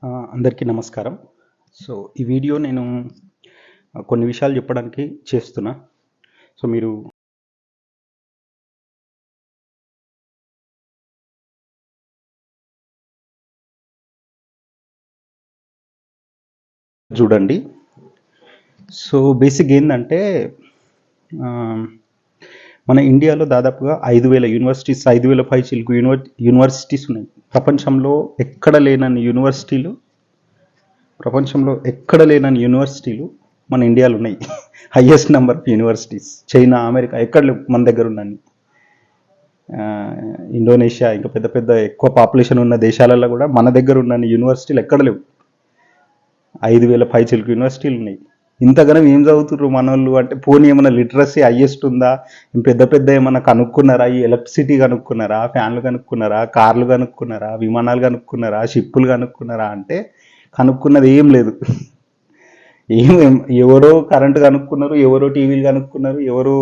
అందరికీ నమస్కారం. సో, ఈ వీడియో నేను కొన్ని విషయాలు చెప్పడానికి చేస్తున్నా. సో, మీరు చూడండి. సో, బేసిక్ ఏందంటే మన ఇండియాలో దాదాపుగా 5,000 యూనివర్సిటీస్, 5,000 పైచిలుకు యూనివర్సిటీస్ ఉన్నాయి. ప్రపంచంలో ఎక్కడ లేనన్ని యూనివర్సిటీలు మన ఇండియాలో ఉన్నాయి. Highest number of universities. China, America ఎక్కడ లేవు మన దగ్గర ఉన్నన్ని. ఇండోనేషియా ఇంకా పెద్ద పెద్ద ఎక్కువ పాపులేషన్ ఉన్న దేశాలలో కూడా మన దగ్గర ఉన్న యూనివర్సిటీలు ఎక్కడ లేవు. 5,000 పైచిలుకు యూనివర్సిటీలు ఉన్నాయి. ఇంతగానో ఏం చదువుతున్నారు మనోళ్ళు అంటే, పోనీ ఏమైనా లిటరసీ హైయెస్ట్ ఉందా, పెద్ద పెద్ద ఏమైనా కనుక్కున్నారా, ఈ ఎలక్ట్రిసిటీ కనుక్కున్నారా, ఫ్యాన్లు కనుక్కున్నారా, కార్లు కనుక్కున్నారా, విమానాలు కనుక్కున్నారా, షిప్పులు కనుక్కున్నారా అంటే కనుక్కున్నది ఏం లేదు. ఎవరో కరెంటు కనుక్కున్నారు, ఎవరో టీవీలు కనుక్కున్నారు, ఎవరో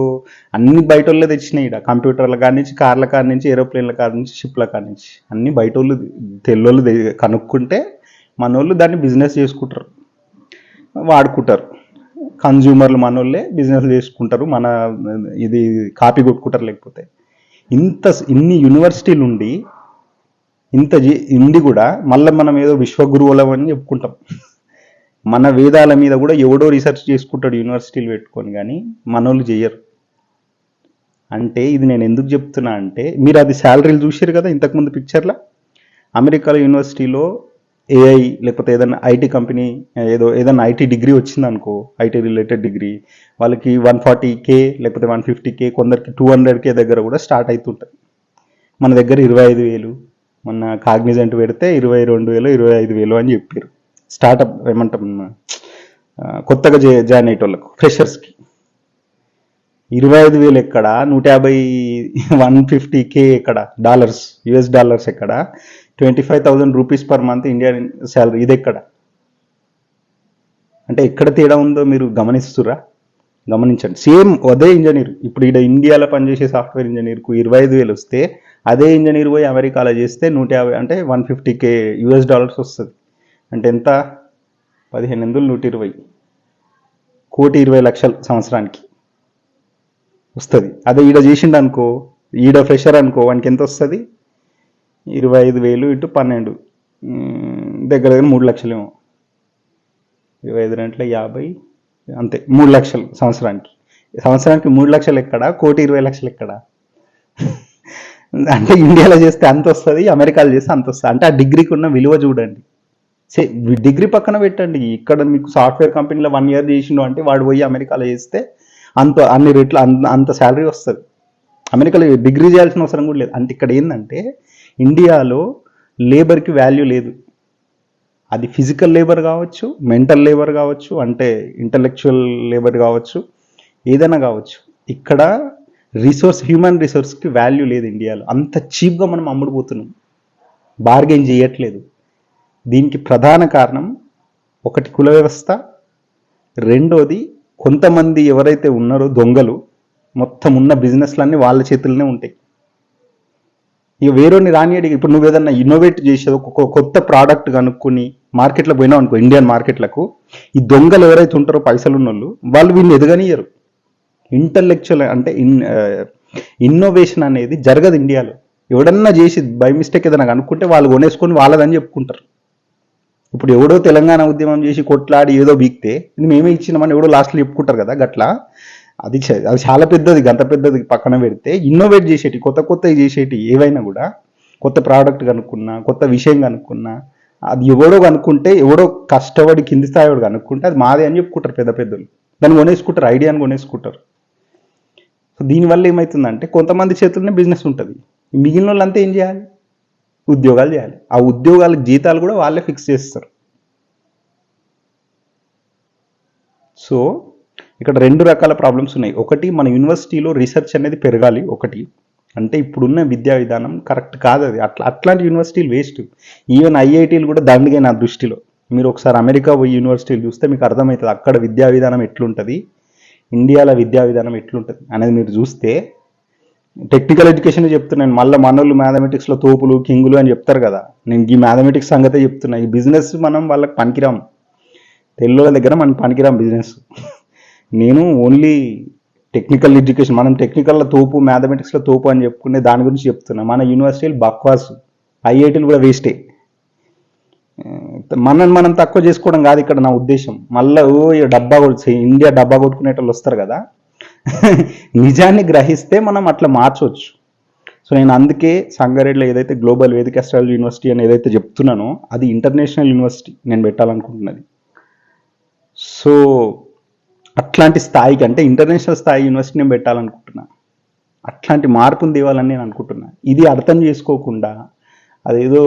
అన్ని బయట వాళ్ళే తెచ్చినాయి. ఇక్కడ కంప్యూటర్ల కాడి నుంచి, కార్ల కాడి నుంచి, ఏరోప్లేన్ల కాడి నుంచి, షిప్ల కాడి నుంచి అన్ని బయట వాళ్ళు తెల్లోళ్ళు కనుక్కుంటే మనోళ్ళు దాన్ని బిజినెస్ చేసుకుంటారు, వాడుకుంటారు. కన్జ్యూమర్లు మనోళ్ళే బిజినెస్ చేసుకుంటారు, మన ఇది కాపీ కొట్టుకుంటారు. లేకపోతే ఇన్ని యూనివర్సిటీలు ఉండి ఇండి కూడా మళ్ళీ మనం ఏదో విశ్వగురువులం అని చెప్పుకుంటాం. మన వేదాల మీద కూడా ఎవడో రీసెర్చ్ చేసుకుంటాడు యూనివర్సిటీలు పెట్టుకొని, కానీ మనోళ్ళు చేయరు. అంటే ఇది నేను ఎందుకు చెప్తున్నా అంటే, మీరు అది శాలరీలు చూసారు కదా ఇంతకుముందు పిక్చర్లో. అమెరికాలో యూనివర్సిటీలో ఏఐ లేకపోతే ఏదైనా ఐటీ కంపెనీ ఏదైనా ఐటీ డిగ్రీ వచ్చింది అనుకో, ఐటీ రిలేటెడ్ డిగ్రీ, వాళ్ళకి 140K లేకపోతే 150K, కొందరికి 200K దగ్గర కూడా స్టార్ట్ అవుతుంటుంది. మన దగ్గర 25,000, మొన్న కాగ్నిజెంట్ పెడితే 22,000, 25,000 అని చెప్పారు. స్టార్టప్ ఏమంటాం, కొత్తగా జాయిన్ అయ్యేటోళ్ళకు, ఫ్రెషర్స్కి 25,000 ఎక్కడ, 150, 150K ఎక్కడ, US డాలర్స్ ఎక్కడ, 25,000 rupees per month Indian salary, ఇది ఎక్కడ? అంటే ఎక్కడ తేడా ఉందో మీరు గమనించండి. సేమ్ అదే ఇంజనీర్ ఇప్పుడు ఇక్కడ ఇండియాలో పనిచేసే సాఫ్ట్వేర్ ఇంజనీర్కు 25,000 వస్తే, అదే ఇంజనీర్ పోయి అమెరికాలో చేస్తే 150 అంటే 150K US డాలర్స్ వస్తుంది. అంటే ఎంత? 15 120, 1,20,00,000 సంవత్సరానికి వస్తుంది. అదే ఈడ చేసిండు అనుకో, ఈడ ఫ్రెషర్ అనుకో, వానికి ఎంత వస్తుంది? 25,000 × 12 దగ్గర 3 లక్షలు ఏమో. 25 గంటల 50 అంతే, 3 లక్షలు సంవత్సరానికి. 3 లక్షలు ఎక్కడ, 1,20,00,000 ఎక్కడ? అంటే ఇండియాలో చేస్తే అంత వస్తుంది, అమెరికాలో చేస్తే అంత వస్తుంది. అంటే ఆ డిగ్రీకి ఉన్న విలువ చూడండి. డిగ్రీ పక్కన పెట్టండి, ఇక్కడ మీకు సాఫ్ట్వేర్ కంపెనీలో 1 ఇయర్ చేసిండు అంటే వాడు పోయి అమెరికాలో చేస్తే అన్ని రేట్లు అంత శాలరీ వస్తుంది. అమెరికాలో డిగ్రీ చేయాల్సిన అవసరం కూడా లేదు. అంటే ఇక్కడ ఏంటంటే, ఇండియాలో లేబర్కి వాల్యూ లేదు. అది ఫిజికల్ లేబర్ కావచ్చు, మెంటల్ లేబర్ కావచ్చు, అంటే ఇంటలెక్చువల్ లేబర్ కావచ్చు, ఏదైనా కావచ్చు. ఇక్కడ హ్యూమన్ రిసోర్స్కి వాల్యూ లేదు ఇండియాలో. అంత చీప్గా మనం అమ్ముడుపోతున్నాం, బార్గెన్ చేయట్లేదు. దీనికి ప్రధాన కారణం ఒకటి కుల వ్యవస్థ, రెండోది కొంతమంది ఎవరైతే ఉన్నారో దొంగలు, మొత్తం ఉన్న బిజినెస్లన్నీ వాళ్ళ చేతుల్లోనే ఉంటాయి. ఇక వేరేని రానియడి. ఇప్పుడు నువ్వు ఏదన్నా ఇన్నోవేట్ చేసేది, ఒక కొత్త ప్రోడక్ట్ కనుక్కొని మార్కెట్లో పోయినావు అనుకో, ఇండియన్ మార్కెట్లకు, ఈ దొంగలు ఎవరైతే ఉంటారో పైసలు ఉన్న వాళ్ళు వీళ్ళు ఎదగనియరు. ఇంటలెక్చువల్ అంటే ఇన్నోవేషన్ అనేది జరగదు ఇండియాలో. ఎవడన్నా చేసి బై మిస్టేక్ ఏదైనా కనుక్కుంటే వాళ్ళు కొనేసుకొని వాళ్ళదని చెప్పుకుంటారు. ఇప్పుడు ఎవడో తెలంగాణ ఉద్యమం చేసి కొట్లాడి ఏదో బీక్తే ఇది మేమే ఇచ్చినామని ఎవడో లాస్ట్లో చెప్పుకుంటారు కదా, గట్లా అది చాలా పెద్దది. గంత పెద్దది పక్కన పెడితే ఇన్నోవేట్ చేసేటి, కొత్త చేసేటి ఏవైనా కూడా, కొత్త ప్రోడక్ట్ కనుక్కున్నా, కొత్త విషయం కనుక్కున్నా, అది ఎవడో కనుక్కుంటే, ఎవడో కష్టపడి కింది స్థాయివాడు కనుక్కుంటే అది మాదే అని చెప్పుకుంటారు పెద్దలు. దాన్ని కొనేసుకుంటారు, ఐడియాని కొనేసుకుంటారు. సో దీనివల్ల ఏమవుతుందంటే, కొంతమంది చేతుల్లోనే బిజినెస్ ఉంటుంది, మిగిలిన వాళ్ళంతా ఏం చేయాలి? ఉద్యోగాలు చేయాలి. ఆ ఉద్యోగాలకు జీతాలు కూడా వాళ్ళే ఫిక్స్ చేస్తారు. సో ఇక్కడ 2 రకాల ప్రాబ్లమ్స్ ఉన్నాయి. ఒకటి, మన యూనివర్సిటీలో రీసెర్చ్ అనేది పెరగాలి. ఒకటి అంటే ఇప్పుడున్న విద్యా విధానం కరెక్ట్ కాదు. అది అట్లాంటి యూనివర్సిటీలు వేస్ట్. ఈవెన్ ఐఐటీలు కూడా దండిగా నా దృష్టిలో. మీరు ఒకసారి అమెరికా పోయి యూనివర్సిటీలు చూస్తే మీకు అర్థమవుతుంది అక్కడ విద్యా విధానం ఎట్లుంటుంది, ఇండియాలో విద్యా విధానం ఎట్లుంటుంది అనేది మీరు చూస్తే టెక్నికల్ ఎడ్యుకేషన్ చెప్తున్నాను, మళ్ళీ మనోళ్ళు మ్యాథమెటిక్స్లో తోపులు కింగులు అని చెప్తారు కదా, నేను ఈ మ్యాథమెటిక్స్ సంగతే చెప్తున్నా. ఈ బిజినెస్ మనం వాళ్ళకి పనికిరాం, తెలుగుల దగ్గర మనం పనికిరాం బిజినెస్. నేను ఓన్లీ టెక్నికల్ ఎడ్యుకేషన్, మనం టెక్నికల్లో తోపు మ్యాథమెటిక్స్లో తోపు అని చెప్పుకునే దాని గురించి చెప్తున్నా. మన యూనివర్సిటీలు బక్వాస్, ఐఐటీలు కూడా వేస్టే. మనం తక్కువ చేసుకోవడం కాదు ఇక్కడ నా ఉద్దేశం. మళ్ళీ డబ్బా కొట్టి ఇండియా డబ్బా కొట్టుకునేటోళ్ళు వస్తారు కదా, నిజాన్ని గ్రహిస్తే మనం అట్లా మార్చవచ్చు. సో నేను అందుకే సంగారెడ్డిలో ఏదైతే గ్లోబల్ వేదిక అస్ట్రాలజీ యూనివర్సిటీ అని ఏదైతే చెప్తున్నానో అది ఇంటర్నేషనల్ యూనివర్సిటీ నేను పెట్టాలనుకుంటున్నది. సో అట్లాంటి స్థాయికి, అంటే ఇంటర్నేషనల్ స్థాయి యూనివర్సిటీ నేను పెట్టాలనుకుంటున్నా. అట్లాంటి మార్పును తేవాలని నేను అనుకుంటున్నా. ఇది అర్థం చేసుకోకుండా అదేదో,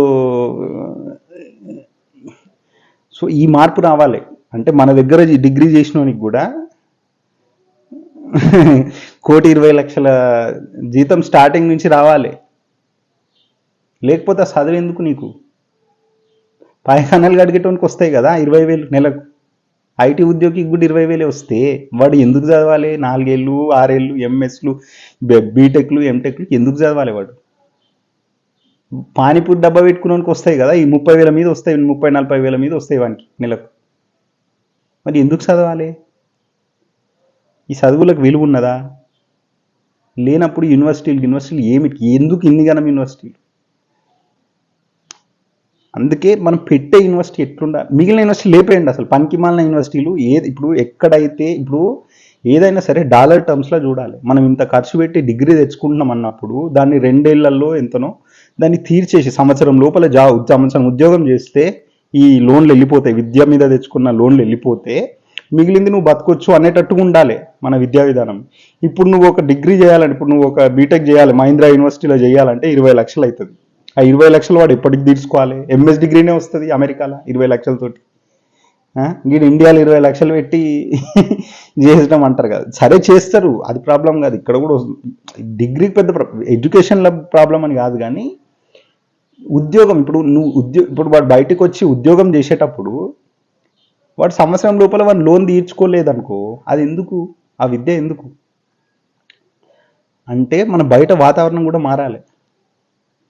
సో ఈ మార్పు రావాలి అంటే మన దగ్గర డిగ్రీ చేసినోనికి కూడా 1,20,00,000 జీతం స్టార్టింగ్ నుంచి రావాలి. లేకపోతే చదువు ఎందుకు నీకు? పాయఖానాలు గడిగేటోనికి వస్తాయి కదా 20,000 నెలకు. ఐటీ ఉద్యోగికి కూడా 20,000 వస్తే వాడు ఎందుకు చదవాలి? 4 ఏళ్ళు 6 ఏళ్ళు ఎంఎస్లు బీటెక్లు ఎంటెక్లు ఎందుకు చదవాలి వాడు? పానీపూరి డబ్బా పెట్టుకునేకి వస్తాయి కదా, ఈ 30,000 మీద వస్తాయి, 30,000-40,000 మీద వస్తాయి వానికి నెలకు. మరి ఎందుకు చదవాలి? ఈ చదువులకు విలువ ఉన్నదా? లేనప్పుడు యూనివర్సిటీలు ఏమిటి? ఎందుకు ఇన్ని గణం యూనివర్సిటీలు? అందుకే మనం పెట్టే యూనివర్సిటీ ఎట్లుండాలి, మిగిలిన యూనివర్సిటీ లేపేయండి అసలు, పనికి మాలిన యూనివర్సిటీలు. ఇప్పుడు ఎక్కడైతే ఇప్పుడు ఏదైనా సరే డాలర్ టర్మ్స్లో చూడాలి. మనం ఇంత ఖర్చు పెట్టి డిగ్రీ తెచ్చుకుంటున్నాం అన్నప్పుడు దాన్ని 2 ఏళ్లలో ఎంతనో దాన్ని తీర్చేసి సంవత్సరం లోపల సంవత్సరం ఉద్యోగం చేస్తే ఈ లోన్లు వెళ్ళిపోతాయి, విద్య మీద తెచ్చుకున్న లోన్లు వెళ్ళిపోతే మిగిలింది నువ్వు బతకొచ్చు అనేటట్టుగా ఉండాలి మన విద్యా విధానం. ఇప్పుడు నువ్వు ఒక డిగ్రీ చేయాలంటే, ఇప్పుడు నువ్వు ఒక బీటెక్ చేయాలి మహీంద్రా యూనివర్సిటీలో చేయాలంటే 20 లక్షలు అవుతుంది. ఆ 20 లక్షలు వాడు ఎప్పటికి తీర్చుకోవాలి? ఎంఎస్ డిగ్రీనే వస్తుంది అమెరికాలో 20 లక్షలతోటి. వీడు ఇండియాలో 20 లక్షలు పెట్టి చేసడం అంటారు కదా, సరే చేస్తారు, అది ప్రాబ్లం కాదు. ఇక్కడ కూడా డిగ్రీ పెద్ద ఎడ్యుకేషన్ల ప్రాబ్లం అని కాదు, కానీ ఉద్యోగం. ఇప్పుడు వాడు బయటకు వచ్చి ఉద్యోగం చేసేటప్పుడు వాడు సంవత్సరం లోపల వాడు లోన్ తీర్చుకోలేదనుకో, అది ఎందుకు? ఆ విద్య ఎందుకు? అంటే మన బయట వాతావరణం కూడా మారాలి,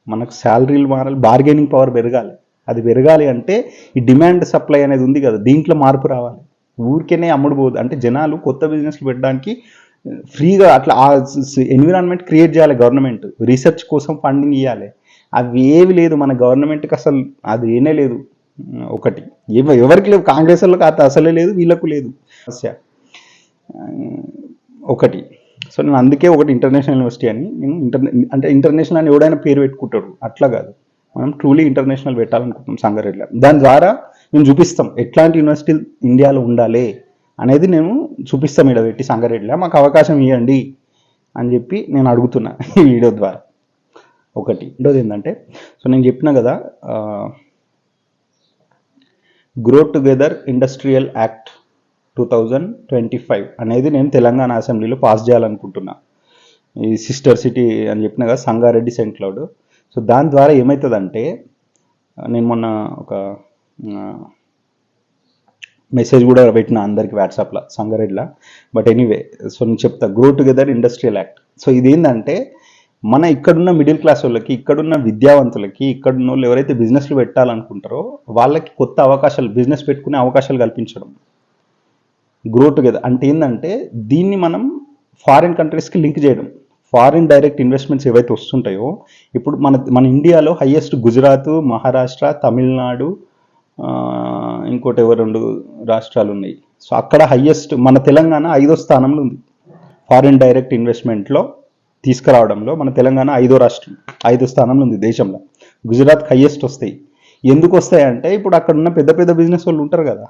మనకు శాలరీలు మారాలి, బార్గెనింగ్ పవర్ పెరగాలి. అది పెరగాలి అంటే ఈ డిమాండ్ సప్లై అనేది ఉంది కదా, దీంట్లో మార్పు రావాలి. ఊరికేనే అమ్ముడుపోదు. అంటే జనాలు కొత్త బిజినెస్లు పెట్టడానికి ఫ్రీగా అట్లా ఆ ఎన్విరాన్మెంట్ క్రియేట్ చేయాలి గవర్నమెంట్. రీసెర్చ్ కోసం ఫండింగ్ ఇవ్వాలి. అవి ఏవి లేదు మన గవర్నమెంట్కి, అసలు అది ఏనే లేదు. ఒకటి ఎవరికి లేవు, కాంగ్రెస్ వాళ్ళకి అసలే లేదు, వీళ్ళకు లేదు సమస్య ఒకటి. సో నేను అందుకే ఒకటి ఇంటర్నేషనల్ యూనివర్సిటీ అని, నేను అంటే ఇంటర్నేషనల్ అని ఎవడైనా పేరు పెట్టుకుంటాడు, అట్లా కాదు. మనం ట్రూలీ ఇంటర్నేషనల్ పెట్టాలనుకుంటున్నాం సంగారెడ్డిలో. దాని ద్వారా మేము చూపిస్తాం ఎట్లాంటి యూనివర్సిటీలు ఇండియాలో ఉండాలి అనేది నేను చూపిస్తాం. ఇక్కడ పెట్టి సంగారెడ్డిలో మాకు అవకాశం ఇవ్వండి అని చెప్పి నేను అడుగుతున్నా ఈ వీడియో ద్వారా. ఒకటి. రెండోది ఏంటంటే, సో నేను చెప్పిన కదా గ్రో టుగెదర్ ఇండస్ట్రియల్ యాక్ట్ 2025 అనేది నేను తెలంగాణ అసెంబ్లీలో పాస్ చేయాలనుకుంటున్నా. ఈ సిస్టర్ సిటీ అని చెప్పిన కదా సంగారెడ్డి సెయింట్ క్లౌడ్. సో దాని ద్వారా ఏమవుతుందంటే, నేను మొన్న ఒక మెసేజ్ కూడా పెట్టిన అందరికి వాట్సాప్లో సంగారెడ్డిలో. బట్ ఎనీవే, సో నేను చెప్తా grow together industrial act. So ఇదేంటంటే మన ఇక్కడున్న మిడిల్ క్లాస్ వాళ్ళకి, ఇక్కడున్న విద్యావంతులకి, ఇక్కడున్న వాళ్ళు ఎవరైతే బిజినెస్లు పెట్టాలనుకుంటారో వాళ్ళకి కొత్త అవకాశాలు, బిజినెస్ పెట్టుకునే అవకాశాలు కల్పించడం. గ్రో టుగెదర్ అంటే ఏంటంటే దీన్ని మనం ఫారిన్ కంట్రీస్కి లింక్ చేయడం. ఫారిన్ డైరెక్ట్ ఇన్వెస్ట్మెంట్స్ ఏవైతే వస్తుంటాయో, ఇప్పుడు మన ఇండియాలో హైయెస్ట్ గుజరాత్, మహారాష్ట్ర, తమిళనాడు, ఇంకోటి 2 రాష్ట్రాలు ఉన్నాయి. సో అక్కడ హైయెస్ట్, మన తెలంగాణ 5వ స్థానంలో ఉంది ఫారిన్ డైరెక్ట్ ఇన్వెస్ట్మెంట్లో తీసుకురావడంలో. మన తెలంగాణ 5వ రాష్ట్రం, 5వ స్థానంలో ఉంది దేశంలో. గుజరాత్కి హైయెస్ట్ వస్తాయి. ఎందుకు వస్తాయంటే ఇప్పుడు అక్కడ ఉన్న పెద్ద పెద్ద బిజినెస్ వాళ్ళు ఉంటారు కదా,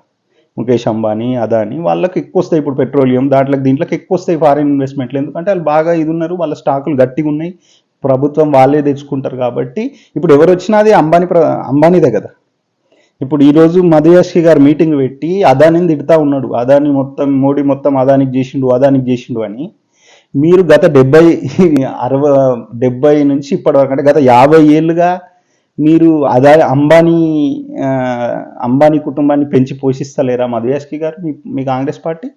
ముఖేష్ అంబానీ, అదానీ, వాళ్ళకి ఎక్కువ వస్తాయి. ఇప్పుడు పెట్రోలియం దీంట్లోకి ఎక్కువ వస్తాయి ఫారిన్ ఇన్వెస్ట్మెంట్లు. ఎందుకంటే వాళ్ళు బాగా ఇది ఉన్నారు, వాళ్ళ స్టాకులు గట్టిగా ఉన్నాయి, ప్రభుత్వం వాళ్ళే తెచ్చుకుంటారు కాబట్టి. ఇప్పుడు ఎవరు వచ్చినా అది అంబానీదే కదా. ఇప్పుడు ఈరోజు మధుయాష్కి గారు మీటింగ్ పెట్టి అదానిని తిడతా ఉన్నాడు, అదాని మొత్తం మోడీ మొత్తం అదానికి చేసిండు అని. మీరు గత 70 నుంచి ఇప్పటి వరకు, అంటే గత 50 ఏళ్ళుగా మీరు అంబానీ కుటుంబాన్ని పెంచి పోషిస్తలేరా మధుయాష్కి గారు, మీ కాంగ్రెస్ పార్టీ?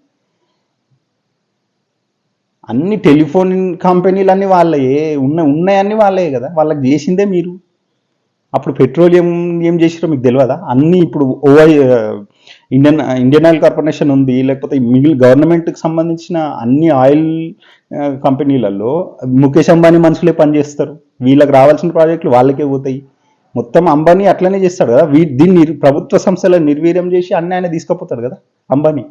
అన్ని టెలిఫోన్ కంపెనీలు అన్నీ వాళ్ళే, ఉన్నాయన్నీ వాళ్ళే కదా, వాళ్ళకి చేసిందే మీరు. అప్పుడు పెట్రోలియం ఏం చేసిరో మీకు తెలియదా? అన్నీ ఇప్పుడు ఇండియన్ ఆయిల్ కార్పొరేషన్ ఉంది, లేకపోతే మిగిలిన గవర్నమెంట్కి సంబంధించిన అన్ని ఆయిల్ కంపెనీలలో ముఖేష్ అంబానీ మనుషులే పనిచేస్తారు. వీళ్ళకి రావాల్సిన ప్రాజెక్టులు వాళ్ళకే పోతాయి. మొత్తం అంబానీ అట్లనే చేస్తాడు కదా. దీన్ని ప్రభుత్వ సంస్థలను నిర్వీర్యం చేసి అన్ని ఆయన తీసుకుపోతాడు కదా అంబానీ.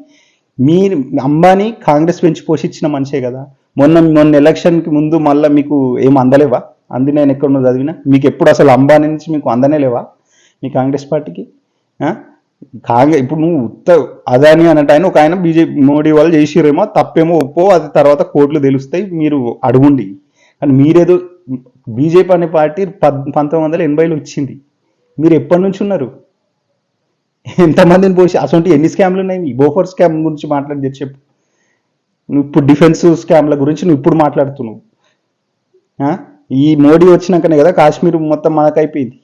మీరు అంబానీ కాంగ్రెస్ పెంచి పోషించిన మనిషే కదా. మొన్న ఎలక్షన్కి ముందు మళ్ళీ మీకు ఏం అందలేవా? అంది నేను ఎక్కడున్నా చదివినా. మీకు ఎప్పుడు అసలు అంబానీ నుంచి మీకు అందనే లేవా మీ కాంగ్రెస్ పార్టీకి? ఇప్పుడు నువ్వు అదాని అన్నట్టు ఆయన ఒక ఆయన బీజేపీ మోడీ వాళ్ళు చేసిరేమో, తప్పేమో ఒప్పో, అది తర్వాత కోర్టులు తెలుస్తాయి, మీరు అడుగుండి. కానీ మీరేదో బీజేపీ అనే పార్టీ 1980లో వచ్చింది. మీరు ఎప్పటి నుంచి ఉన్నారు? ఎంతమందిని పోసి అసలు ఎన్ని స్కామ్లు ఉన్నాయి? బోఫర్ స్కామ్ గురించి మాట్లాడి చెప్పు. నువ్వు ఇప్పుడు డిఫెన్స్ స్కామ్ల గురించి నువ్వు ఇప్పుడు మాట్లాడుతున్నావు. ఈ మోడీ వచ్చినాకనే కదా కాశ్మీర్ మొత్తం మనకైపోయింది.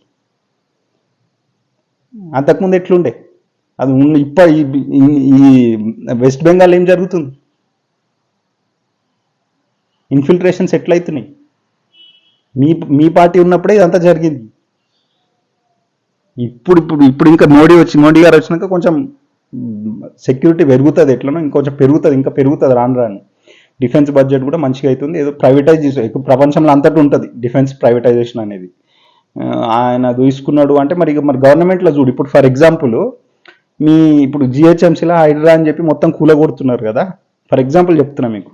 అంతకుముందు ఎట్లుండే అది? ఇప్పుడు ఈ వెస్ట్ బెంగాల్ ఏం జరుగుతుంది? ఇన్ఫిల్ట్రేషన్స్ ఎట్లయితున్నాయి? మీ పార్టీ ఉన్నప్పుడే ఇదంతా జరిగింది. ఇప్పుడు ఇంకా మోడీ గారు వచ్చినాక కొంచెం సెక్యూరిటీ పెరుగుతుంది, ఎట్లనో ఇంకొంచెం ఇంకా పెరుగుతుంది రాను రాను. డిఫెన్స్ బడ్జెట్ కూడా మంచిగా అవుతుంది. ఏదో ప్రైవేటైజ్ ఇప్పుడు ప్రపంచంలో అంతటా ఉంటుంది డిఫెన్స్ ప్రైవేటైజేషన్ అనేది. ఆయన తీసుకున్నాడు అంటే మరి గవర్నమెంట్లో చూడు. ఇప్పుడు ఫర్ ఎగ్జాంపుల్ ఇప్పుడు జిహెచ్ఎంసీలో హైడ్రా అని చెప్పి మొత్తం కూలగొడుతున్నారు కదా. ఫర్ ఎగ్జాంపుల్ చెప్తున్నా మీకు,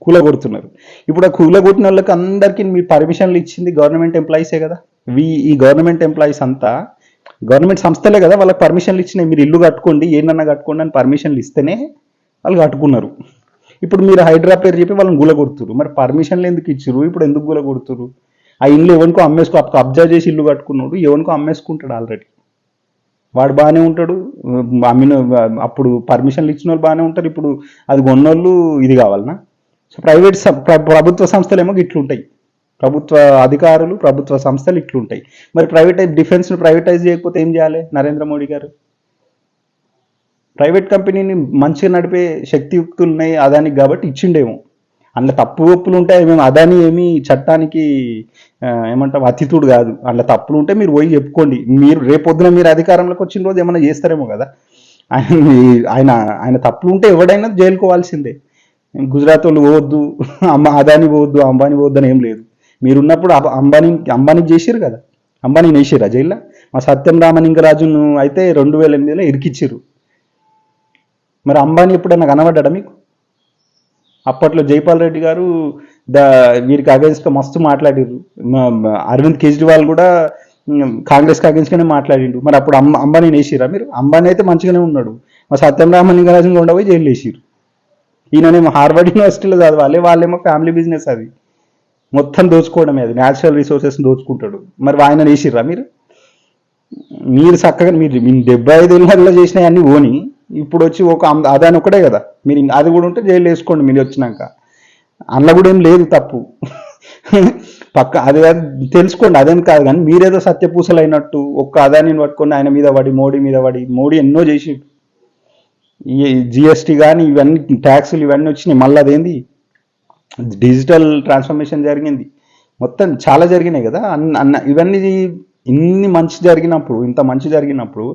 కూలగొడుతున్నారు. ఇప్పుడు ఆ కూలగొట్టిన వాళ్ళకి అందరికీ మీరు పర్మిషన్లు ఇచ్చింది గవర్నమెంట్ ఎంప్లాయీసే కదా. ఈ గవర్నమెంట్ ఎంప్లాయీస్ అంతా గవర్నమెంట్ సంస్థలే కదా, వాళ్ళకి పర్మిషన్లు ఇచ్చినాయి. మీరు ఇల్లు కట్టుకోండి, ఏంటన్నా కట్టుకోండి అని పర్మిషన్లు ఇస్తేనే వాళ్ళు కట్టుకున్నారు. ఇప్పుడు మీరు హైడ్రా పేరు చెప్పి వాళ్ళని గులగొడుతురు. మరి పర్మిషన్లు ఎందుకు ఇచ్చారు? ఇప్పుడు ఎందుకు గులగొడుతురు? ఆ ఇల్లు ఎవరికో కబ్జా చేసి ఇల్లు కట్టుకున్నాడు, ఎవరికో అమ్మేసుకుంటాడు ఆల్రెడీ. వాడు బాగానే ఉంటాడు, అప్పుడు పర్మిషన్లు ఇచ్చిన వాళ్ళు బాగానే ఉంటారు. ఇప్పుడు అది కొన్నోళ్ళు ఇది కావాలనా? సో ప్రభుత్వ సంస్థలు ఏమో ఇట్లుంటాయి, ప్రభుత్వ అధికారులు ప్రభుత్వ సంస్థలు ఇట్లుంటాయి. మరి డిఫెన్స్ను ప్రైవేటైజ్ చేయకపోతే ఏం చేయాలి నరేంద్ర మోడీ గారు? ప్రైవేట్ కంపెనీని మంచిగా నడిపే శక్తియుక్తులు ఉన్నాయి అదానికి కాబట్టి ఇచ్చిండేమో. అందులో తప్పు ఒప్పులు ఉంటాయి. మేము అదాని ఏమి చట్టానికి ఏమంటాం అతిథుడు కాదు. అందులో తప్పులు ఉంటే మీరు పోయి చెప్పుకోండి. మీరు రేపొద్దున మీరు అధికారంలోకి వచ్చిన రోజు ఏమైనా చేస్తారేమో కదా. ఆయన తప్పులు ఉంటే ఎవడైనా జైలుకోవాల్సిందే. గుజరాత్ వాళ్ళు పోవద్దు, అదాని పోవద్దు, అంబానీ పోవద్దు అని ఏం లేదు. మీరున్నప్పుడు అంబానీకి చేసిరు కదా. అంబానీని వేసిరా జైల్లో. మా సత్యం రామలింగరాజును అయితే 2008లో ఇరికిచ్చిరు. మరి అంబానీ ఎప్పుడైనా కనబడ్డా మీకు? అప్పట్లో జైపాల్ రెడ్డి గారు వీరికి అగేన్స్ట్గా మస్తు మాట్లాడిరు. అరవింద్ కేజ్రీవాల్ కూడా కాంగ్రెస్కి అగేన్స్ట్గానే మాట్లాడిండు. మరి అప్పుడు అంబానీని వేసిరా మీరు? అంబానీ అయితే మంచిగానే ఉన్నాడు. మా సత్యం రామలింగరాజును ఉండబోయి జైలు వేసిరు. ఈయననేమో హార్వర్డ్ యూనివర్సిటీలో చదవాలి, వాళ్ళేమో ఫ్యామిలీ బిజినెస్, అది మొత్తం దోచుకోవడమే, అది న్యాచురల్ రిసోర్సెస్ దోచుకుంటాడు. మరి ఆయన వేసిర్రా మీరు చక్కగా మీరు 75 చేసినవి అన్నీ ఓని ఇప్పుడు వచ్చి ఒక అదాని ఒకటే కదా, మీరు అది కూడా ఉంటే జైలు వేసుకోండి మీరు వచ్చినాక. అందులో కూడా ఏం లేదు తప్పు. అది తెలుసుకోండి, అదేం కాదు. కానీ మీరేదో సత్యపూసలు అయినట్టు ఒక్క అదానిని పట్టుకొని ఆయన మీద పడి మోడీ ఎన్నో చేసి ఈ జిఎస్టీ కానీ ఇవన్నీ ట్యాక్సులు ఇవన్నీ వచ్చినాయి. మళ్ళీ అదేంది డిజిటల్ ట్రాన్స్ఫర్మేషన్ జరిగింది, మొత్తం చాలా జరిగినాయి కదా. ఇవన్నీ ఇన్ని మంచి జరిగినప్పుడు, ఇంత మంచి జరిగినప్పుడు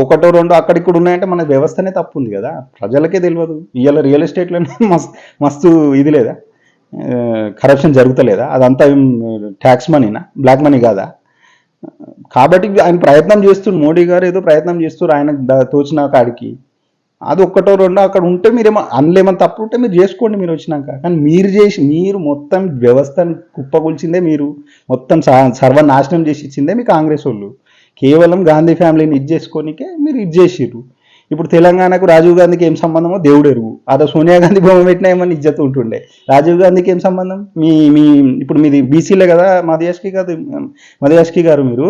ఒకటో రెండో అక్కడిక్కడ ఉన్నాయంటే మన వ్యవస్థనే తప్పు ఉంది కదా. ప్రజలకే తెలియదు. ఇవాళ రియల్ ఎస్టేట్లోనే మస్తు ఇది లేదా, కరప్షన్ జరుగుతలేదా? అదంతా ట్యాక్స్ మనీనా, బ్లాక్ మనీ కాదా? కాబట్టి ఆయన ప్రయత్నం చేస్తున్నారు, మోడీ గారు ఏదో ప్రయత్నం చేస్తున్నారు ఆయన తోచిన కాడికి. అది ఒక్కటో రెండో అక్కడ ఉంటే మీరేమో అందులో ఏమైనా తప్పు ఉంటే మీరు చేసుకోండి మీరు వచ్చినాక. కానీ మీరు మొత్తం వ్యవస్థను కుప్పగొల్చిందే, మీరు మొత్తం సర్వనాశనం చేసి ఇచ్చిందే మీ కాంగ్రెస్ వాళ్ళు. కేవలం గాంధీ ఫ్యామిలీని ఇది చేసుకోనికే మీరు ఇది చేసిర్రు. ఇప్పుడు తెలంగాణకు రాజీవ్ గాంధీకి ఏం సంబంధమో దేవుడు ఎరుగు. అదో సోనియా గాంధీ బొమ్మ పెట్టినా ఏమన్నా ఇజ్జత్ ఉంటుండే. రాజీవ్ గాంధీకి ఏం సంబంధం? ఇప్పుడు మీది బీసీలే కదా, మధుయాష్కి గారు మీరు.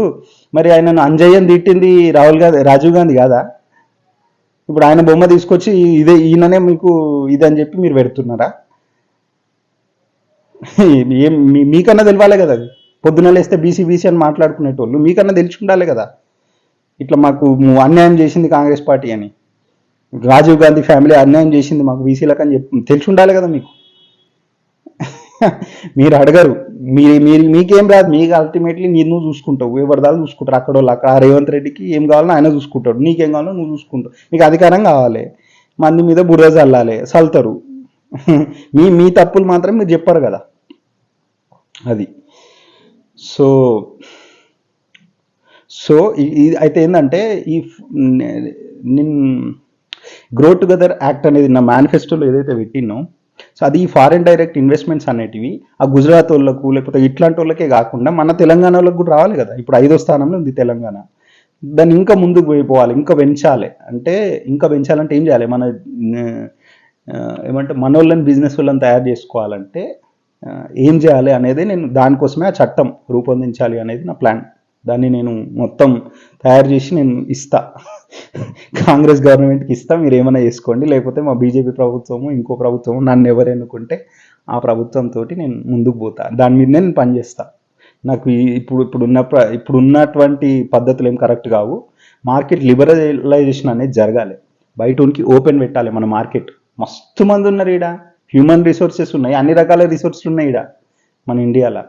మరి ఆయనను అంజయ్యని తిట్టింది రాజీవ్ గాంధీ కాదా? ఇప్పుడు ఆయన బొమ్మ తీసుకొచ్చి ఈయననే మీకు ఇదని చెప్పి మీరు పెడుతున్నారా? మీకన్నా తెలియాలి కదా. అది పొద్దున లేస్తే బీసీ అని మాట్లాడుకునేటోళ్ళు మీకన్నా తెలిసి ఉండాలి కదా. ఇట్లా మాకు అన్యాయం చేసింది కాంగ్రెస్ పార్టీ అని, రాజీవ్ గాంధీ ఫ్యామిలీ అన్యాయం చేసింది మాకు బీసీలకు అని తెలిసి ఉండాలి కదా మీకు. మీరు అడగరు. మీకేం రాదు. మీకు అల్టిమేట్లీ నువ్వు చూసుకుంటావు. ఎవరి దాకా చూసుకుంటారు. అక్కడ వాళ్ళు అక్కడ రేవంత్ రెడ్డికి ఏం కావాలో ఆయన చూసుకుంటాడు. నీకేం కావాలో నువ్వు చూసుకుంటావు. మీకు అధికారం కావాలి, మంది మీద బుర్ర చల్లాలి, చల్లుతారు. మీ తప్పులు మాత్రం మీరు చెప్పారు కదా. అది సో సో ఇది అయితే ఏంటంటే ఈ నేను గ్రో టుగెదర్ యాక్ట్ అనేది నా మేనిఫెస్టోలో ఏదైతే పెట్టినో, సో అది ఈ ఫారిన్ డైరెక్ట్ ఇన్వెస్ట్మెంట్స్ అనేటివి ఆ గుజరాత్ వాళ్ళకు లేకపోతే ఇట్లాంటి వాళ్ళకే కాకుండా మన తెలంగాణ వాళ్ళకి కూడా రావాలి కదా. ఇప్పుడు 5వ స్థానంలో ఉంది తెలంగాణ. దాన్ని ఇంకా ముందుకు పోయిపోవాలి, ఇంకా పెంచాలి. అంటే ఇంకా పెంచాలంటే ఏం చేయాలి? ఏమంటే మనోళ్ళని బిజినెస్ వాళ్ళని తయారు చేసుకోవాలంటే ఏం చేయాలి అనేది నేను దానికోసమే ఆ చట్టం రూపొందించాలి అనేది నా ప్లాన్. దాన్ని నేను మొత్తం తయారు చేసి నేను ఇస్తా, కాంగ్రెస్ గవర్నమెంట్కి ఇస్తా. మీరు ఏమైనా చేసుకోండి, లేకపోతే మా బీజేపీ ప్రభుత్వము ఇంకో ప్రభుత్వము నన్ను ఎవరు ఎన్నుకుంటే ఆ ప్రభుత్వంతో నేను ముందుకు పోతా. దాని మీదనే నేను పనిచేస్తా. నాకు ఇప్పుడు ఉన్నటువంటి పద్ధతులు ఏం కరెక్ట్ కావు. మార్కెట్ లిబరలైజేషన్ అనేది జరగాలి. బయటకి ఓపెన్ పెట్టాలి మన మార్కెట్. మస్తు మంది ఉన్నారు ఈడ, హ్యూమన్ రిసోర్సెస్ ఉన్నాయి, అన్ని రకాల రిసోర్సెస్ ఉన్నాయి ఈడ మన ఇండియాలో.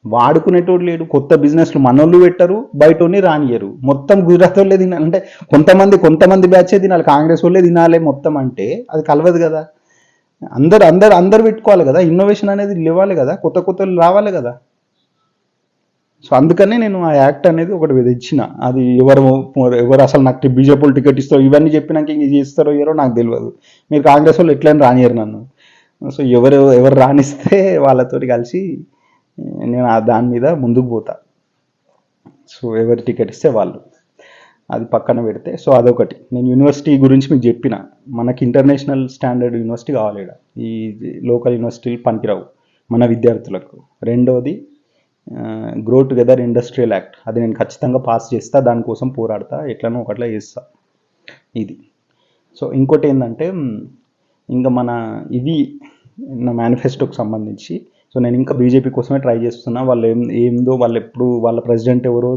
వాడుకునేటోడు లేడు. కొత్త బిజినెస్లు మనోళ్ళు పెట్టరు, బయటోని రానియరు. మొత్తం గుజరాత్ వాళ్ళే తినాలి. అంటే కొంతమంది బ్యాచే తినాలి, కాంగ్రెస్ వాళ్ళే తినాలి మొత్తం. అంటే అది కలవదు కదా. అందరు పెట్టుకోవాలి కదా. ఇన్నోవేషన్ అనేది లేవాలి కదా, కొత్త రావాలి కదా. సో అందుకనే నేను ఆ యాక్ట్ అనేది ఒకటి తెచ్చిన. అది ఎవరు అసలు నాకు బీజేపీ టికెట్ ఇస్తారో ఇవన్నీ చెప్పినాక ఇంక చేస్తారో ఎవరో నాకు తెలియదు. మీరు కాంగ్రెస్ వాళ్ళు ఎట్లయినా రానియరు నన్ను. సో ఎవరు రానిస్తే వాళ్ళతోటి కలిసి నేను దాని మీద ముందుకు పోతా. సో ఎవరు టికెట్ ఇస్తే వాళ్ళు, అది పక్కన పెడితే. సో అదొకటి. నేను యూనివర్సిటీ గురించి మీకు చెప్పిన, మనకి ఇంటర్నేషనల్ స్టాండర్డ్ యూనివర్సిటీ కావాలి ఇక్కడ. ఈ లోకల్ యూనివర్సిటీలు పనికిరావు మన విద్యార్థులకు. రెండోది గ్రో టుగెదర్ ఇండస్ట్రియల్ యాక్ట్, అది నేను ఖచ్చితంగా పాస్ చేస్తా. దానికోసం పోరాడతా, ఎట్లనో ఒకట్లా చేస్తా. ఇది. సో ఇంకోటి ఏంటంటే ఇంకా ఇది నా మేనిఫెస్టోకి సంబంధించి. సో నేను ఇంకా బీజేపీ కోసమే ట్రై చేస్తున్నా. వాళ్ళు ఏందో వాళ్ళ ప్రెసిడెంట్ ఎవరో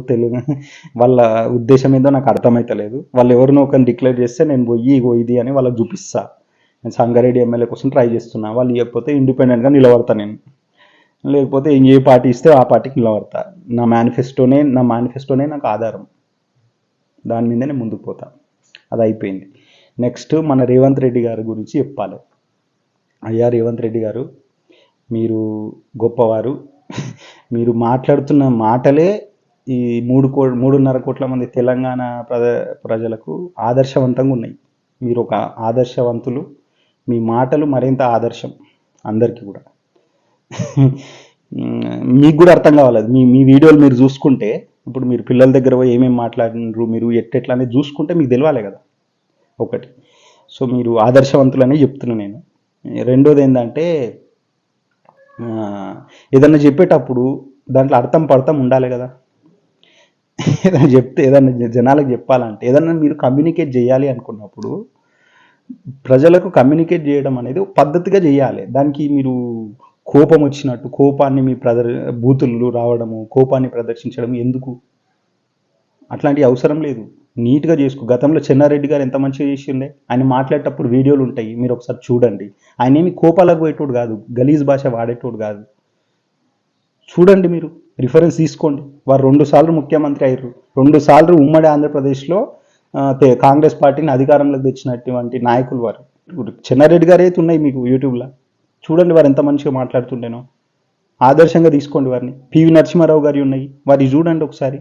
వాళ్ళ ఉద్దేశం ఏందో నాకు అర్థమవుతలేదు. వాళ్ళు ఎవరినో ఒకరిని డిక్లేర్ చేస్తే నేను పోయి ఇది అని వాళ్ళకి చూపిస్తా. నేను సంగారెడ్డి ఎమ్మెల్యే కోసం ట్రై చేస్తున్నా. వాళ్ళు ఇవ్వకపోతే ఇండిపెండెంట్గా నిలబడతా నేను, లేకపోతే ఏ పార్టీ ఇస్తే ఆ పార్టీకి నిలబడతా. నా మేనిఫెస్టోనే నాకు ఆధారం. దాని మీదే నేను ముందుకు పోతా. అది అయిపోయింది. నెక్స్ట్ మన రేవంత్ రెడ్డి గారి గురించి చెప్పాలి. అయ్యా రేవంత్ రెడ్డి గారు, మీరు గొప్పవారు. మీరు మాట్లాడుతున్న మాటలే ఈ 3.5 కోట్ల మంది తెలంగాణ ప్రజలకు ఆదర్శవంతంగా ఉన్నాయి. మీరు ఒక ఆదర్శవంతులు. మీ మాటలు మరింత ఆదర్శం అందరికీ కూడా. మీకు కూడా అర్థం కావాలి. మీ వీడియోలు మీరు చూసుకుంటే, ఇప్పుడు మీరు పిల్లల దగ్గర పోయి ఏమేమి మాట్లాడినారు, మీరు ఎట్లా అనేది చూసుకుంటే మీకు తెలియాలి కదా ఒకటి. సో మీరు ఆదర్శవంతులనే చెప్తున్నాను నేను. రెండోది ఏంటంటే, ఏదన్నా చెప్పేటప్పుడు దాంట్లో అర్థం ఉండాలి కదా. ఏదన్నా జనాలకు చెప్పాలంటే, ఏదన్నా మీరు కమ్యూనికేట్ చేయాలి అనుకున్నప్పుడు ప్రజలకు కమ్యూనికేట్ చేయడం అనేది పద్ధతిగా చేయాలి. దానికి మీరు కోపం వచ్చినట్టు కోపాన్ని బూతులు రావడము, కోపాన్ని ప్రదర్శించడం ఎందుకు? అట్లాంటి అవసరం లేదు. నీట్గా చేసుకో. గతంలో చెన్నారెడ్డి గారు ఎంత మంచిగా చేసిండే. ఆయన మాట్లాడేటప్పుడు వీడియోలు ఉంటాయి, మీరు ఒకసారి చూడండి. ఆయన ఏమి కోపాలకు పోయేటోడు కాదు, గలీజ్ భాష వాడేటోడు కాదు. చూడండి, మీరు రిఫరెన్స్ తీసుకోండి. వారు 2 సార్లు ముఖ్యమంత్రి అయ్యారు. 2 సార్లు ఉమ్మడి ఆంధ్రప్రదేశ్లో కాంగ్రెస్ పార్టీని అధికారంలోకి తెచ్చినటువంటి నాయకులు వారు. చెన్నారెడ్డి గారు అయితే ఉన్నాయి మీకు యూట్యూబ్లో, చూడండి వారు ఎంత మంచిగా మాట్లాడుతుండేనో. ఆదర్శంగా తీసుకోండి వారిని. పివి నరసింహారావు గారి ఉన్నాయి, వారి చూడండి ఒకసారి.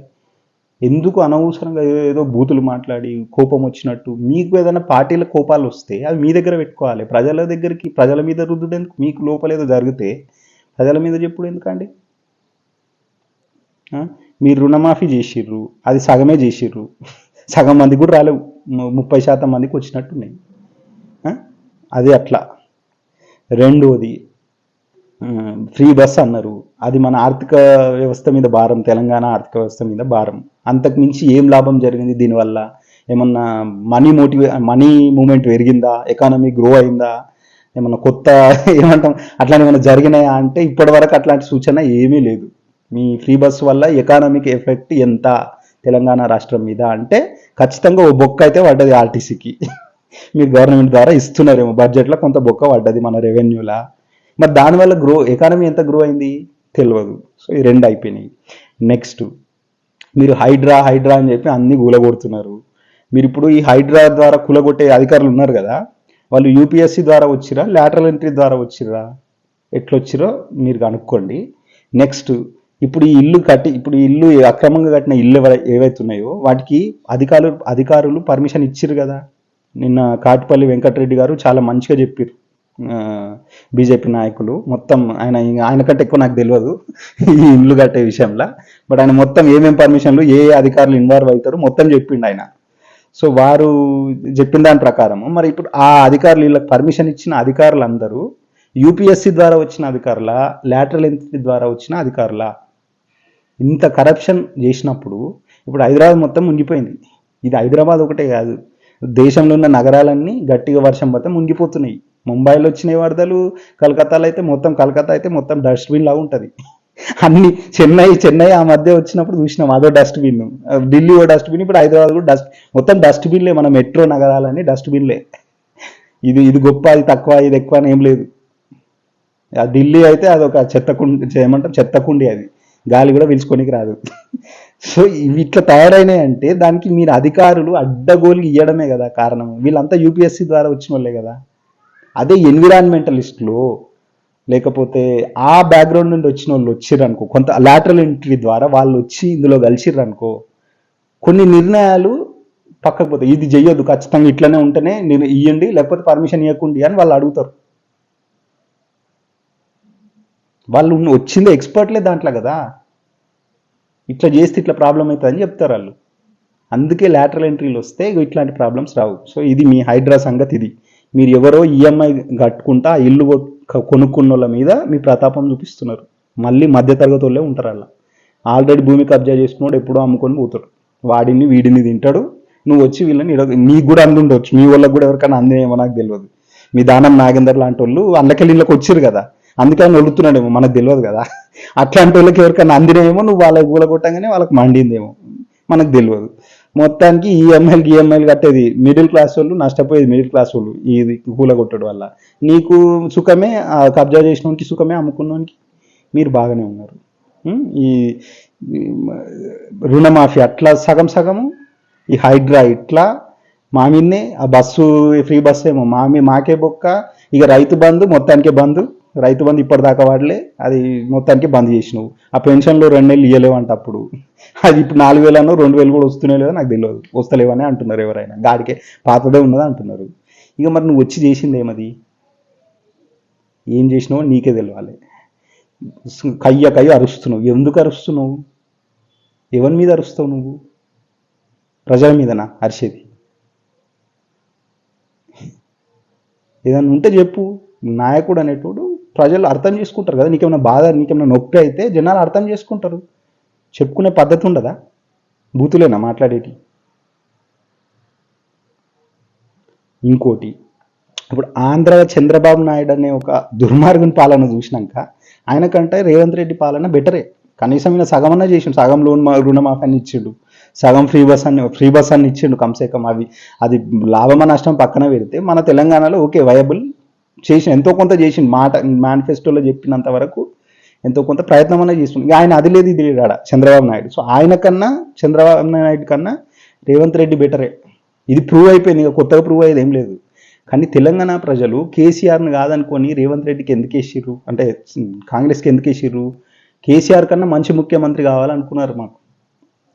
ఎందుకు అనవసరంగా ఏదో బూతులు మాట్లాడి కోపం వచ్చినట్టు? మీకు ఏదైనా పార్టీల కోపాలు వస్తే అవి మీ దగ్గర పెట్టుకోవాలి. ప్రజల మీద రుద్దుడెందుకు? మీకు లోపలేదో జరిగితే ప్రజల మీద చెప్పుడు ఎందుకండి? మీరు రుణమాఫీ చేసిర్రు, అది సగమే చేసిర్రు. సగం మందికి కూడా రాలేవు, 30% మందికి వచ్చినట్టున్నాయి. అది అట్లా. రెండోది ఫ్రీ బస్ అన్నారు. అది మన ఆర్థిక వ్యవస్థ మీద భారం, తెలంగాణ ఆర్థిక వ్యవస్థ మీద భారం. అంతకుమించి ఏం లాభం జరిగింది దీనివల్ల? ఏమన్నా మనీ మూమెంట్ పెరిగిందా? ఎకానమీ గ్రో అయిందా? ఏమన్నా కొత్త ఏమంటాం అట్లాంటి ఏమైనా జరిగినాయా అంటే ఇప్పటి వరకు అట్లాంటి సూచన ఏమీ లేదు. మీ ఫ్రీ బస్ వల్ల ఎకానమీకి ఎఫెక్ట్ ఎంత తెలంగాణ రాష్ట్రం మీద అంటే ఖచ్చితంగా ఓ బొక్క అయితే పడ్డది ఆర్టీసీకి. మీరు గవర్నమెంట్ ద్వారా ఇస్తున్నారేమో, బడ్జెట్లో కొంత బొక్క పడ్డది మన రెవెన్యూలా. మరి దానివల్ల ఎకానమీ ఎంత గ్రో అయింది తెలియదు. సో ఈ రెండు అయిపోయినాయి. నెక్స్ట్ మీరు హైడ్రా అని చెప్పి అన్ని కూలగొడుతున్నారు. మీరు ఇప్పుడు ఈ హైడ్రా ద్వారా కూలగొట్టే అధికారులు ఉన్నారు కదా, వాళ్ళు యూపీఎస్సీ ద్వారా వచ్చిరా, లాటరల్ ఎంట్రీ ద్వారా వచ్చిరా, ఎట్లొచ్చిరో మీరు కనుక్కోండి. నెక్స్ట్ ఇప్పుడు ఈ ఇల్లు అక్రమంగా కట్టిన ఇల్లు ఏవైతే ఉన్నాయో వాటికి అధికారులు పర్మిషన్ ఇచ్చిరు కదా. నిన్న కాటిపల్లి వెంకటరెడ్డి గారు చాలా మంచిగా చెప్పారు, బీజేపీ నాయకులు మొత్తం. ఆయన కంటే ఎక్కువ నాకు తెలియదు ఈ ఇల్లు కట్టే విషయంలో, బట్ ఆయన మొత్తం ఏమేమి పర్మిషన్లు ఏ అధికారులు ఇన్వాల్వ్ అవుతారు మొత్తం చెప్పిండు ఆయన. సో వారు చెప్పిన దాని ప్రకారము మరి ఇప్పుడు ఆ అధికారులు వీళ్ళకి పర్మిషన్ ఇచ్చిన అధికారులు అందరూ యూపీఎస్సీ ద్వారా వచ్చిన అధికారులా, లాటరల్ ఎంట్రీ ద్వారా వచ్చిన అధికారులా? ఇంత కరప్షన్ చేసినప్పుడు ఇప్పుడు హైదరాబాద్ మొత్తం మునిగిపోయింది. ఇది హైదరాబాద్ ఒకటే కాదు, దేశంలో ఉన్న నగరాలన్నీ గట్టిగా వర్షం పడితే మునిగిపోతున్నాయి. ముంబైలో వచ్చినాయి వరదలు, కలకత్తా అయితే మొత్తం డస్ట్బిన్ లాగా ఉంటుంది. అన్ని చెన్నై ఆ మధ్య వచ్చినప్పుడు చూసినాం, అదో డస్ట్బిన్. ఢిల్లీ ఓ డస్ట్బిన్, ఇప్పుడు హైదరాబాద్ కూడా మొత్తం డస్ట్బిన్లే. మన మెట్రో నగరాలన్నీ డస్ట్బిన్లే. ఇది గొప్ప, అది తక్కువ, ఇది ఎక్కువ అని ఏం లేదు. ఆ ఢిల్లీ అయితే అదొక చెత్తకుండి, అది గాలి కూడా పీల్చుకోనికి రాదు. సో ఇవి ఇట్లా తయారైనాయంటే దానికి మీరు అధికారులు అడ్డగోలు ఇవ్వడమే కదా కారణం. వీళ్ళంతా యూపీఎస్సీ ద్వారా వచ్చిన వాళ్ళే కదా. అదే ఎన్విరాన్మెంటలిస్టులు లేకపోతే ఆ బ్యాక్గ్రౌండ్ నుండి వచ్చిన వాళ్ళు వచ్చిర్రనుకో, కొంత లాటరల్ ఎంట్రీ ద్వారా వాళ్ళు వచ్చి ఇందులో కలిసిర్రనుకో, కొన్ని నిర్ణయాలు పక్కకు పోతాయి. ఇది చెయ్యొద్దు, ఖచ్చితంగా ఇట్లనే ఉంటేనే నేను ఇవ్వండి, లేకపోతే పర్మిషన్ ఇవ్వకుండి అని వాళ్ళు అడుగుతారు. వాళ్ళు వచ్చిందే ఎక్స్పర్ట్లే దాంట్లో కదా, ఇట్లా చేస్తే ఇట్లా ప్రాబ్లం అవుతుంది అని చెప్తారు వాళ్ళు. అందుకే లాటరల్ ఎంట్రీలు వస్తే ఇట్లాంటి ప్రాబ్లమ్స్ రావు. సో ఇది మీ హైడ్రా సంగతి. ఇది మీరు ఎవరో ఈఎంఐ కట్టుకుంటా ఇల్లు కొనుక్కున్న వాళ్ళ మీద మీ ప్రతాపం చూపిస్తున్నారు. మళ్ళీ మధ్యతరగతి వాళ్ళే ఉంటారు అలా. ఆల్రెడీ భూమి కబ్జా చేసుకున్నాడు ఎప్పుడో అమ్ముకొని పోతాడు, వీడిని తింటాడు. నువ్వు వచ్చి వీళ్ళని మీకు కూడా అందుండవచ్చు, మీ వాళ్ళకి కూడా ఎవరికైనా అందేమో నాకు తెలియదు. మీ దానం నాగేందర్ లాంటి వాళ్ళు అందుకెళ్ళి ఇళ్ళకి వచ్చారు కదా, అందుకే ఆయన వదులుతున్నాడేమో మనకు తెలియదు కదా. అట్లాంటి వాళ్ళకి ఎవరికైనా అందినేమో, నువ్వు వాళ్ళకి కూలగొట్టంగానే వాళ్ళకి మండిందేమో మనకు తెలియదు. మొత్తానికి ఈఎంఐలు కట్టేది మిడిల్ క్లాస్ వాళ్ళు, నష్టపోయేది మిడిల్ క్లాస్ వాళ్ళు. ఇది కూలగొట్టడం వల్ల నీకు సుఖమే, కబ్జా చేసినోనికి సుఖమే, అమ్ముకున్నోనికి మీరు బాగానే ఉన్నారు. ఈ రుణమాఫీ అట్లా సగం సగము, ఈ హైడ్రా ఇట్లా మామిన్నే, ఆ బస్సు ఫ్రీ బస్సు ఏమో మాకే బొక్క. ఇక రైతు బంధు మొత్తానికే బంధు, రైతు బంధు ఇప్పటిదాకా వాడలే, అది మొత్తానికి బంద్ చేసినావు. ఆ పెన్షన్లో 2 నెలలు ఇవ్వలేవంట అప్పుడు, అది ఇప్పుడు 4,000 2,000 కూడా వస్తున్నాయి లేదో నాకు తెలియదు, వస్తలేవని అంటున్నారు ఎవరైనా. గాడికే పాతదే ఉన్నదా అంటున్నారు. ఇక మరి నువ్వు వచ్చి చేసింది ఏమది, ఏం చేసినావో నీకే తెలియాలి. కయ్య అరుస్తున్నావు. ఎందుకు అరుస్తున్నావు? ఎవరి మీద అరుస్తావు నువ్వు? ప్రజల మీదనా అరిచేది? ఏదన్నా ఉంటే చెప్పు. నాయకుడు అనేటోడు ప్రజలు అర్థం చేసుకుంటారు కదా. నీకేమైనా బాధ, నీకేమైనా నొప్పి అయితే జనాలు అర్థం చేసుకుంటారు. చెప్పుకునే పద్ధతి ఉండదా? బూతులేనా మాట్లాడేటి? ఇంకోటి, ఇప్పుడు ఆంధ్ర చంద్రబాబు నాయుడు అనే ఒక దుర్మార్గుని పాలన చూసినాక ఆయనకంటే రేవంత్ రెడ్డి పాలన బెటరే. కనీసం ఈయన సగమన్నా చేసిండు, సగం రుణమాఫీ అని ఇచ్చిండు, సగం ఫ్రీ బస్ అని ఇచ్చిండు. కంసేకం అది లాభమా నష్టం పక్కన పెడితే మన తెలంగాణలో ఓకే వయబుల్ చేసి ఎంతో కొంత చేసిండు. మేనిఫెస్టోలో చెప్పినంత వరకు ఎంతో కొంత ప్రయత్నం అనేది చేస్తుంది. ఆయన అది లేదు ఇది లేడా చంద్రబాబు నాయుడు. సో చంద్రబాబు నాయుడు కన్నా రేవంత్ రెడ్డి బెటరే. ఇది ప్రూవ్ అయిపోయింది, ఇక కొత్తగా ప్రూవ్ అయ్యేది ఏం లేదు. కానీ తెలంగాణ ప్రజలు కేసీఆర్ని కాదనుకొని రేవంత్ రెడ్డికి ఎందుకు వేసిర్రు, అంటే కాంగ్రెస్కి ఎందుకు వేసిర్రు? కేసీఆర్ కన్నా మంచి ముఖ్యమంత్రి కావాలనుకున్నారు. మాకు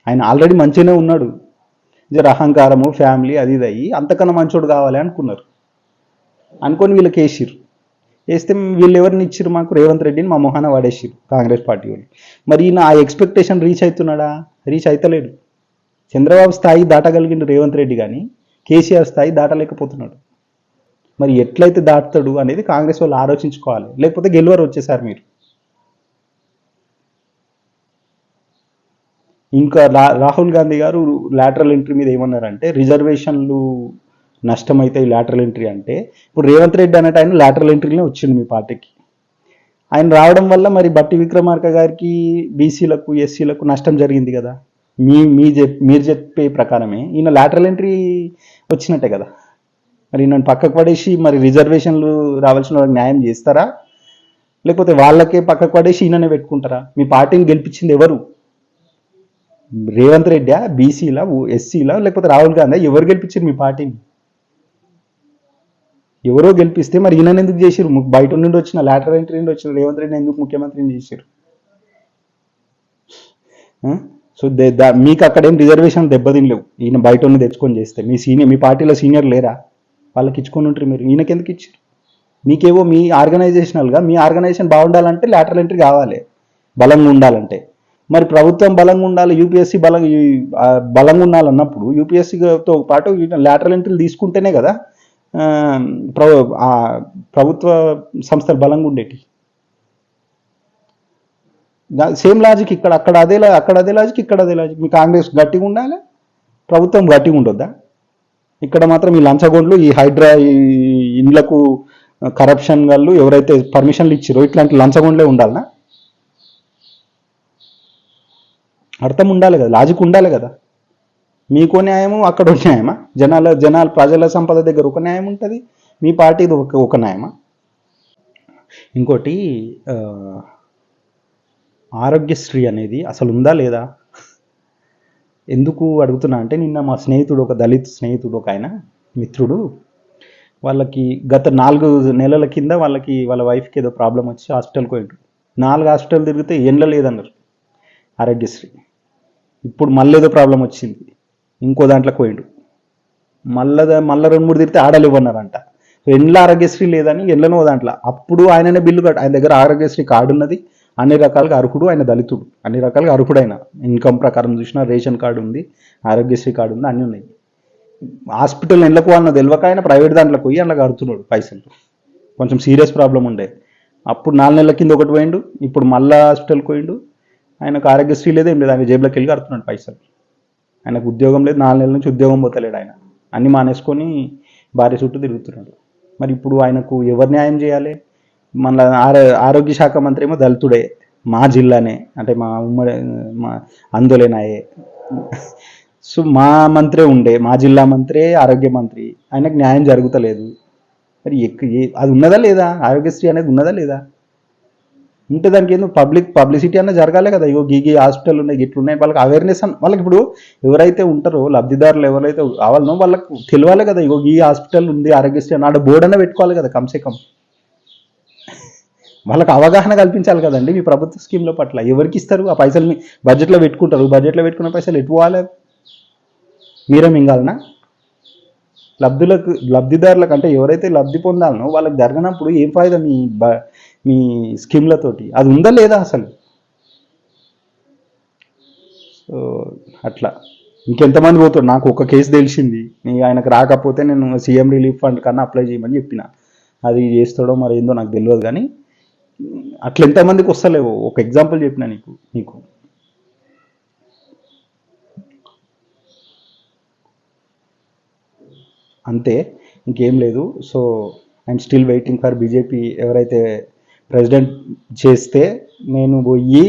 ఆయన ఆల్రెడీ మంచిగానే ఉన్నాడు, జర అహంకారము ఫ్యామిలీ అది ఇది అయ్యి అంతకన్నా మంచోడు కావాలి అనుకొని వీళ్ళకి వేసిర్రు. వేస్తే వీళ్ళు ఎవరిని ఇచ్చిర్రు? మాకు రేవంత్ రెడ్డిని మా మొహాన వాడేసిర్రు కాంగ్రెస్ పార్టీ వాళ్ళు. మరి ఈయన ఆ ఎక్స్పెక్టేషన్ రీచ్ అవుతున్నాడా? రీచ్ అవుతలేడు. చంద్రబాబు స్థాయి దాటగలిగిండు రేవంత్ రెడ్డి, కానీ కేసీఆర్ స్థాయి దాటలేకపోతున్నాడు. మరి ఎట్లయితే దాటుతాడు అనేది కాంగ్రెస్ వాళ్ళు ఆలోచించుకోవాలి, లేకపోతే గెలువరు వచ్చేసారు మీరు. ఇంకా రాహుల్ గాంధీ గారు లాటరల్ ఎంట్రీ మీద ఏమన్నారంటే, రిజర్వేషన్లు నష్టమైతాయి లాటరల్ ఎంట్రీ అంటే. ఇప్పుడు రేవంత్ రెడ్డి అన్నట్టు ఆయన లాటరల్ ఎంట్రీనే వచ్చింది మీ పార్టీకి. ఆయన రావడం వల్ల మరి బట్టి విక్రమార్క గారికి బీసీలకు ఎస్సీలకు నష్టం జరిగింది కదా. మీరు చెప్పే ప్రకారమే ఈయన లాటరల్ ఎంట్రీ వచ్చినట్టే కదా. మరి నన్ను పక్కకు పడేసి మరి రిజర్వేషన్లు రావాల్సిన వాళ్ళకి న్యాయం చేస్తారా? లేకపోతే వాళ్ళకే పక్కకు పడేసి ఈయననే పెట్టుకుంటారా? మీ పార్టీని గెలిపించింది ఎవరు? రేవంత్ రెడ్డా, బీసీలా, ఎస్సీలా, లేకపోతే రాహుల్ గాంధీ? ఎవరు గెలిపించారు మీ పార్టీని? ఎవరో గెలిపిస్తే మరి ఈయన ఎందుకు చేశారు? బయట నుండి వచ్చిన లాటరల్ ఎంట్రీ నుండి వచ్చిన రేవంత్ రెడ్డిని ఎందుకు ముఖ్యమంత్రిని చేశారు? సో మీకు అక్కడేం రిజర్వేషన్ దెబ్బతినలేవు ఈయన బయట ఉన్న తెచ్చుకొని చేస్తే. మీ పార్టీలో సీనియర్ లేరా? వాళ్ళకి ఇచ్చుకొని ఉంటారు మీరు. ఈయనకి ఎందుకు ఇచ్చారు? మీకేవో మీ ఆర్గనైజేషనల్గా మీ ఆర్గనైజేషన్ బాగుండాలంటే లాటరల్ ఎంట్రీ కావాలి, బలంగా ఉండాలంటే. మరి ప్రభుత్వం బలంగా ఉండాలి, యూపీఎస్సీ బలంగా ఉండాలన్నప్పుడు యూపీఎస్సీతో పాటు లాటరల్ ఎంట్రీలు తీసుకుంటేనే కదా ప్రభుత్వ సంస్థలు బలంగా ఉండేటి. సేమ్ లాజిక్ ఇక్కడ, అక్కడ అదే లాజిక్, ఇక్కడ అదే లాజిక్. మీ కాంగ్రెస్ గట్టిగా ఉండాలి, ప్రభుత్వం గట్టిగా ఉండొద్దా? ఇక్కడ మాత్రం ఈ లంచగొండ్లు, ఈ హైడ్రా, ఈ ఇండ్లకు కరప్షన్ వాళ్ళు ఎవరైతే పర్మిషన్లు ఇచ్చారో ఇట్లాంటి లంచగొండ్లే ఉండాలనా? అర్థం ఉండాలి కదా, లాజిక్ ఉండాలి కదా. మీకో న్యాయము, అక్కడ ఒక న్యాయమా? ప్రజల సంపద దగ్గర ఒక న్యాయం ఉంటుంది, మీ పార్టీది ఒక న్యాయమా? ఇంకోటి, ఆరోగ్యశ్రీ అనేది అసలు ఉందా లేదా? ఎందుకు అడుగుతున్నా అంటే, నిన్న మా స్నేహితుడు, ఒక దళిత్ స్నేహితుడు, ఒక ఆయన మిత్రుడు, వాళ్ళకి గత 4 నెలల కింద వాళ్ళ వైఫ్కి ఏదో ప్రాబ్లం వచ్చి హాస్పిటల్కి పోయిండు. 4 హాస్పిటల్ తిరిగితే ఎండ్ల లేదన్నారు ఆరోగ్యశ్రీ. ఇప్పుడు మళ్ళీ ఏదో ప్రాబ్లం వచ్చింది, ఇంకో దాంట్లోకి పోయిండు. మళ్ళా 2-3 తిరిగితే ఆడలేవన్నారంట. ఎండ్ల ఆరోగ్యశ్రీ లేదని ఎండ్లను దాంట్లో. అప్పుడు ఆయననే బిల్లు ఆయన దగ్గర ఆరోగ్యశ్రీ కార్డు ఉన్నది, అన్ని రకాలుగా అర్హుడు, ఆయన దళితుడు, అన్ని రకాలుగా అర్హుడు. ఆయన ఇన్కమ్ ప్రకారం చూసినా రేషన్ కార్డు ఉంది, ఆరోగ్యశ్రీ కార్డు ఉంది, అన్నీ ఉన్నాయి. హాస్పిటల్ ఎండ్లకు వాళ్ళని తెలియక ఆయన ప్రైవేట్ దాంట్లోకి పోయి అందులో కడుతున్నాడు పైసలు. కొంచెం సీరియస్ ప్రాబ్లం ఉండే. అప్పుడు 4 నెలల కింద ఒకటి పోయిండు, ఇప్పుడు మళ్ళా హాస్పిటల్కి పోయిండు. ఆయనకు ఆరోగ్యశ్రీ లేదు, ఏం లేదు, ఆయన జేబులోకి వెళ్ళి కడుతున్నాడు పైసలు. ఆయనకు ఉద్యోగం లేదు, 4 నెలల నుంచి ఉద్యోగం పోతలేడు. ఆయన అన్ని మానేసుకొని భార్య చుట్టూ తిరుగుతున్నాడు. మరి ఇప్పుడు ఆయనకు ఎవరు న్యాయం చేయాలి? మన ఆరోగ్య శాఖ మంత్రి ఏమో దళితుడే, మా జిల్లానే, అంటే మా ఉమ్మడి, మా ఆందోళనాయే. సో మా మంత్రే ఉండే, మా జిల్లా మంత్రే ఆరోగ్య మంత్రి, ఆయనకు న్యాయం జరుగుతలేదు. మరి అది ఉన్నదా లేదా? ఆరోగ్యశ్రీ అనేది ఉన్నదా లేదా? ఉంటే దానికి ఏదో పబ్లిసిటీ అన్న జరగాలి కదా. ఇగో గీ హాస్పిటల్ ఉన్నాయి, ఇట్లున్నాయి, వాళ్ళకి అవేర్నెస్ వాళ్ళకి ఇప్పుడు ఎవరైతే ఉంటారో లబ్ధిదారులు ఎవరైతే కావాలనో వాళ్ళకు తెలియాలి కదా. ఇగో ఈ హాస్పిటల్ ఉంది, ఆరోగ్యశ్రీ అన్న బోర్డు అన్న పెట్టుకోవాలి కదా కమ్సే కమ్. వాళ్ళకి అవగాహన కల్పించాలి కదండి మీ ప్రభుత్వ స్కీమ్ల పట్ల. ఎవరికి ఇస్తారు ఆ పైసలు? బడ్జెట్లో పెట్టుకుంటారు, బడ్జెట్లో పెట్టుకున్న పైసలు ఎటు పోవాలి? మీరే మింగాలనా? లబ్ధిదారులకు, అంటే ఎవరైతే లబ్ధి పొందాలనో వాళ్ళకి జరగనప్పుడు ఏం ఫాయిదా మీ స్కీమ్లతోటి? అది ఉందా లేదా అసలు? సో అట్లా ఇంకెంతమంది పోతాడు? నాకు ఒక కేసు తెలిసింది, ఆయనకు రాకపోతే నేను సీఎం రిలీఫ్ ఫండ్ కన్నా అప్లై చేయమని చెప్పిన. అది చేస్తాడో మరి ఏందో నాకు తెలియదు, కానీ అట్లా ఎంతమందికి వస్తలేవు. ఒక ఎగ్జాంపుల్ చెప్పిన నీకు. అంతే, ఇంకేం లేదు. So I'm still waiting for BJP. ఎవరైతే ప్రెసిడెంట్ చేస్తే నేను పోయి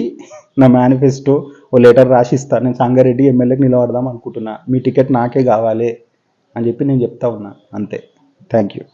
నా మేనిఫెస్టో ఓ లెటర్ రాసిస్తాను, నేను సంగారెడ్డి ఎమ్మెల్యేకి నిలబడదాం అనుకుంటున్నా, మీ టికెట్ నాకే కావాలి అని చెప్పి నేను చెప్తా ఉన్నా. అంతే. Thank you.